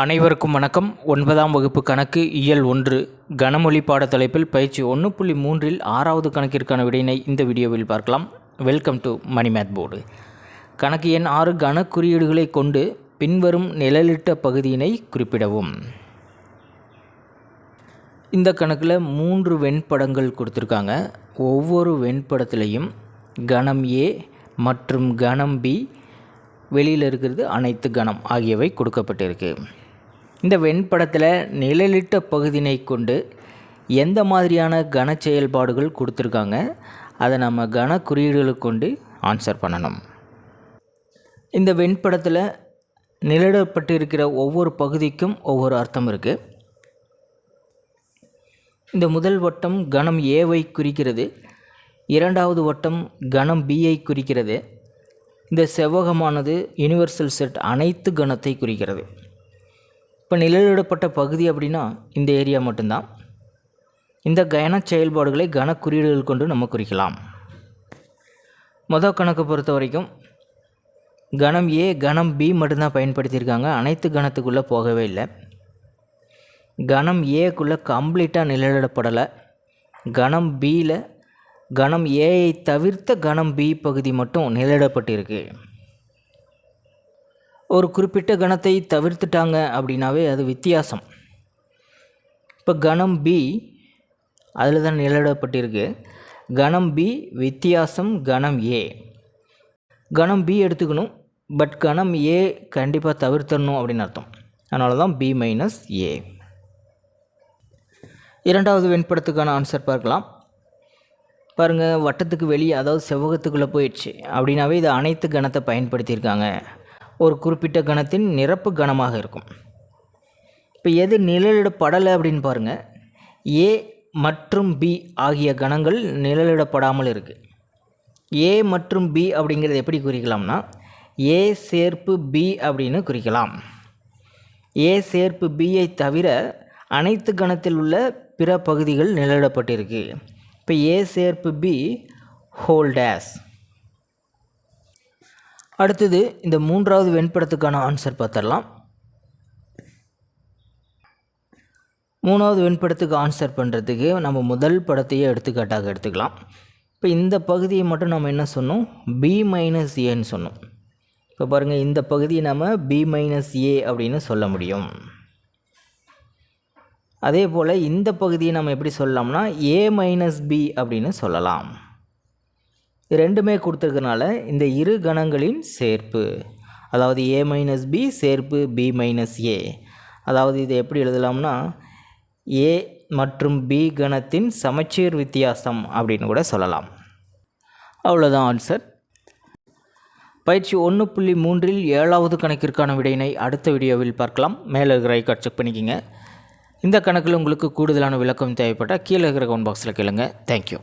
அனைவருக்கும் வணக்கம். 9ஆம் வகுப்பு கணக்கு இயல் 1 கனமொழி பாடத்தலைப்பில் பயிற்சி 1.3 6வது கணக்கிற்கான விடையினை இந்த வீடியோவில் பார்க்கலாம். Welcome to Mani math board. கணக்கு எண் 6 கணக்குறியீடுகளை கொண்டு பின்வரும் நிழலிட்ட பகுதியினை குறிப்பிடவும். இந்த கணக்கில் 3 வெண்படங்கள் கொடுத்துருக்காங்க. ஒவ்வொரு வெண்படத்திலையும் கணம் A மற்றும் கணம் B, வெளியில் இருக்கிறது அனைத்து கணம் ஆகியவை கொடுக்கப்பட்டிருக்கு. இந்த வெண்படத்தில் நிழலிட்ட பகுதியினை கொண்டு எந்த மாதிரியான கன செயல்பாடுகள் கொடுத்துருக்காங்க, அதை நம்ம கன குறியீடுகளை கொண்டு ஆன்சர் பண்ணணும். இந்த வெண்படத்தில் நிழலிடப்பட்டிருக்கிற ஒவ்வொரு பகுதிக்கும் ஒவ்வொரு அர்த்தம் இருக்குது. இந்த முதல் வட்டம் கணம் ஏவை குறிக்கிறது, இரண்டாவது வட்டம் கணம் பியை குறிக்கிறது. இந்த செவ்வகமானது யூனிவர்சல் செட் அனைத்து கணத்தை குறிக்கிறது. இப்போ நிழலிடப்பட்ட பகுதி அப்படின்னா இந்த ஏரியா மட்டும்தான். இந்த கன செயல்பாடுகளை கன குறியீடுகள் கொண்டு நம்ம குறிக்கலாம். மொதல் கணக்கை பொறுத்த வரைக்கும் கணம் ஏ கணம் பி மட்டும்தான் பயன்படுத்தியிருக்காங்க. அனைத்து கணத்துக்குள்ளே போகவே இல்லை. கணம் ஏக்குள்ளே கம்ப்ளீட்டாக நிழலிடப்படலை. கணம் பியில் கணம் ஏயை தவிர்த்த கணம் பி பகுதி மட்டும் நிழலிடப்பட்டிருக்கு. ஒரு குறிப்பிட்ட கணத்தை தவிர்த்துட்டாங்க அப்படின்னாவே அது வித்தியாசம். இப்போ கணம் பி அதில் தான் நிழலிடப்பட்டிருக்கு. கணம் பி வித்தியாசம் கணம் ஏ. கணம் பி எடுத்துக்கணும், பட் கணம் ஏ கண்டிப்பாக தவிர்த்தரணும் அப்படின்னு அர்த்தம். அதனால தான் பி மைனஸ் ஏ. இரண்டாவது வெண்படத்துக்கான ஆன்சர் பார்க்கலாம். பாருங்கள், வட்டத்துக்கு வெளியே அதாவது செவ்வகத்துக்குள்ளே போயிடுச்சு அப்படின்னாவே இது அனைத்து கணத்தை பயன்படுத்தியிருக்காங்க. ஒரு குறிப்பிட்ட கணத்தின் நிரப்பு கணமாக இருக்கும். இப்போ எது நிழலிடப்படலை அப்படின்னு பாருங்கள். ஏ மற்றும் பி ஆகிய கணங்கள் நிழலிடப்படாமல் இருக்குது. ஏ மற்றும் பி அப்படிங்கிறது எப்படி குறிக்கலாம்னா ஏ சேர்ப்பு பி அப்படின்னு குறிக்கலாம். ஏ சேர்ப்பு பியை தவிர அனைத்து கணத்தில் உள்ள பிற பகுதிகள் நிழலிடப்பட்டிருக்கு. இப்போ ஏ சேர்ப்பு பி ஹோல் டேஸ். அடுத்தது இந்த மூன்றாவது வெண்படத்துக்கான ஆன்சர் பார்த்துடலாம். மூணாவது வெண்படத்துக்கு ஆன்சர் பண்ணுறதுக்கு நம்ம முதல் படத்தையே எடுத்துக்காட்டாக எடுத்துக்கலாம். இப்போ இந்த பகுதியை மட்டும் நம்ம என்ன சொன்னோம், பி மைனஸ் ஏன்னு சொன்னோம். இப்போ பாருங்கள், இந்த பகுதியை நம்ம பி மைனஸ் ஏ அப்படின்னு சொல்ல முடியும். அதே போல் இந்த பகுதியை நம்ம எப்படி சொல்லலாம்னா ஏ மைனஸ் பி அப்படின்னு சொல்லலாம். ரெண்டுமே கொடுத்துருக்கனால இந்த இரு கணங்களின் சேர்ப்பு, அதாவது ஏ மைனஸ் பி சேர்ப்பு பி மைனஸ் ஏ. அதாவது இதை எப்படி எழுதலாம்னா ஏ மற்றும் பி கணத்தின் சமச்சீர் வித்தியாசம் அப்படின்னு கூட சொல்லலாம். அவ்வளோதான் ஆன்சர். பயிற்சி 1.3 7வது கணக்கிற்கான விடையினை அடுத்த வீடியோவில் பார்க்கலாம். மேலே இருக்கிற ஐகார்ட் செக் பண்ணிக்கிங்க. இந்த கணக்கில் உங்களுக்கு கூடுதலான விளக்கம் தேவைப்பட்டால் கீழே இருக்கிற கமெண்ட் பாக்ஸில் கேளுங்க. தேங்க்யூ.